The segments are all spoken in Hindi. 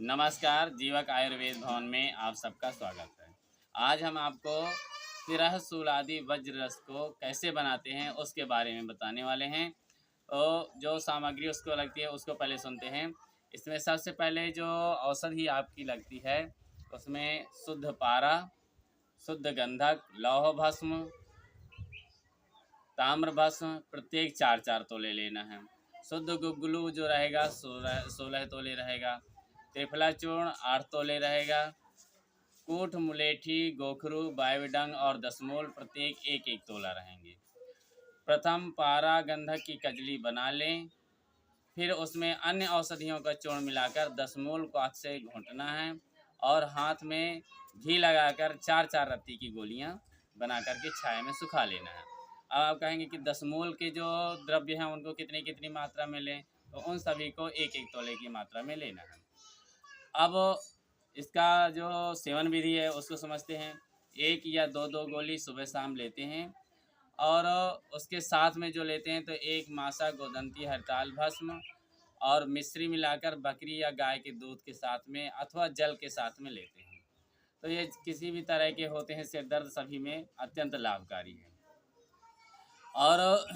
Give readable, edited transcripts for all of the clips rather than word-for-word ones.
नमस्कार, जीवक आयुर्वेद भवन में आप सबका स्वागत है। आज हम आपको तिरह शूलादि वज्र रस को कैसे बनाते हैं उसके बारे में बताने वाले हैं। तो जो सामग्री उसको लगती है उसको पहले सुनते हैं। इसमें सबसे पहले जो औषधि आपकी लगती है उसमें शुद्ध पारा, शुद्ध गंधक, लौह भस्म, ताम्र भस्म प्रत्येक 4-4 तोले लेना है। शुद्ध गुग्गुलू जो रहेगा 16 तोले रहेगा। त्रिफला चूर्ण 8 तोले रहेगा। कूठ, मुलेठी, गोखरू, वायुडंग और दशमूल प्रत्येक 1-1 तोला रहेंगे। प्रथम पारा गंधक की कजली बना लें, फिर उसमें अन्य औषधियों का चूर्ण मिलाकर दशमूल को हाथ से घोंटना है और हाथ में घी लगाकर 4-4 रत्ती की गोलियां बना करके छाया में सुखा लेना है। अब आप कहेंगे कि दशमूल के जो द्रव्य हैं उनको कितनी कितनी मात्रा में लें, तो उन सभी को 1-1 तोले की मात्रा में लेना है। अब इसका जो सेवन विधि है उसको समझते हैं। 1 या 2-2 गोली सुबह शाम लेते हैं और उसके साथ में जो लेते हैं तो 1 मासा गोदंती हरताल भस्म और मिश्री मिलाकर बकरी या गाय के दूध के साथ में अथवा जल के साथ में लेते हैं। तो ये किसी भी तरह के होते हैं सिर दर्द सभी में अत्यंत लाभकारी है। और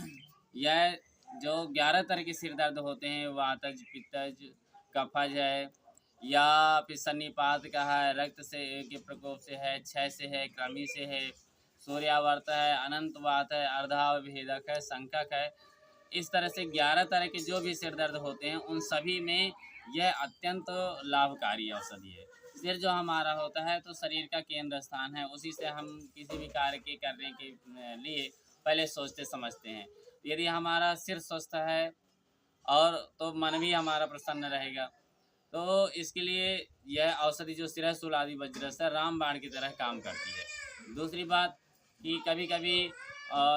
यह जो 11 तरह के सिर दर्द होते हैं वातज, पित्तज, कफज है या फिर सन्निपात का है, रक्त से के प्रकोप से है, क्षय से है, कृमि से है, सूर्यावर्त है, अनंतवात है, अर्धाभेदक है, संकक है। इस तरह से 11 तरह के जो भी सिर दर्द होते हैं उन सभी में यह अत्यंत लाभकारी औषधि है। सिर जो हमारा होता है तो शरीर का केंद्र स्थान है, उसी से हम किसी भी कार्य के करने के लिए पहले सोचते समझते हैं। यदि हमारा सिर स्वस्थ है और तो मन भी हमारा प्रसन्न रहेगा। तो इसके लिए यह औषधि जो तिरह शूलादि वज्ररस है रामबाण की तरह काम करती है। दूसरी बात कि कभी कभी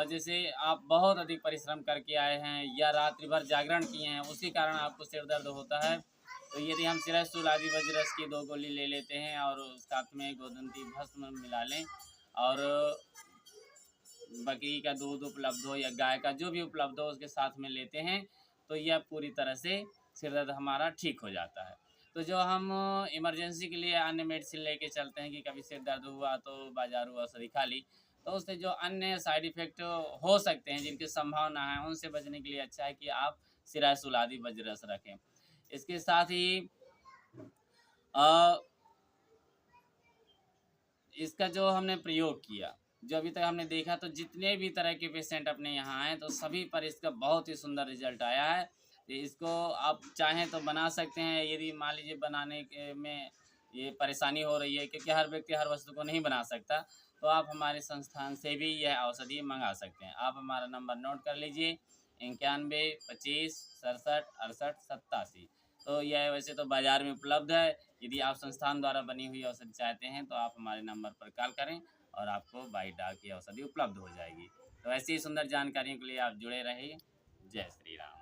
जैसे आप बहुत अधिक परिश्रम करके आए हैं या रात्रि भर जागरण किए हैं, उसी कारण आपको सिर दर्द होता है, तो यदि हम तिरह शूलादि वज्ररस की 2 गोली ले लेते हैं और साथ में गोदंती भस्म मिला लें और बकरी का दूध उपलब्ध हो या गाय का जो भी उपलब्ध हो उसके साथ में लेते हैं, तो यह पूरी तरह से सिर दर्द हमारा ठीक हो जाता है। तो जो हम इमरजेंसी के लिए अन्य मेडिसिन लेके चलते हैं कि कभी सिर दर्द हुआ तो बाजारू औषधि खा ली, तो उससे जो अन्य साइड इफ़ेक्ट हो सकते हैं जिनकी संभावना है उनसे बचने के लिए अच्छा है कि आप तिरह शूलादि वज्ररस रखें। इसके साथ ही अ, इसका जो हमने प्रयोग किया, जो अभी तक हमने देखा, तो जितने भी तरह के पेशेंट अपने यहाँ आए तो सभी पर इसका बहुत ही सुंदर रिजल्ट आया है। तो इसको आप चाहें तो बना सकते हैं। यदि मान लीजिए बनाने के में ये परेशानी हो रही है क्योंकि हर व्यक्ति हर वस्तु को नहीं बना सकता, तो आप हमारे संस्थान से भी यह औषधि मंगा सकते हैं। आप हमारा नंबर नोट कर लीजिए 91 25 67 68 87। तो यह वैसे तो बाज़ार में उपलब्ध है। यदि आप संस्थान द्वारा बनी हुई औषधि चाहते हैं तो आप हमारे नंबर पर कॉल करें और आपको बाई डाक की औषधि उपलब्ध हो जाएगी। तो ऐसी ही सुंदर जानकारियों के लिए आप जुड़े रहिए। जय श्री राम।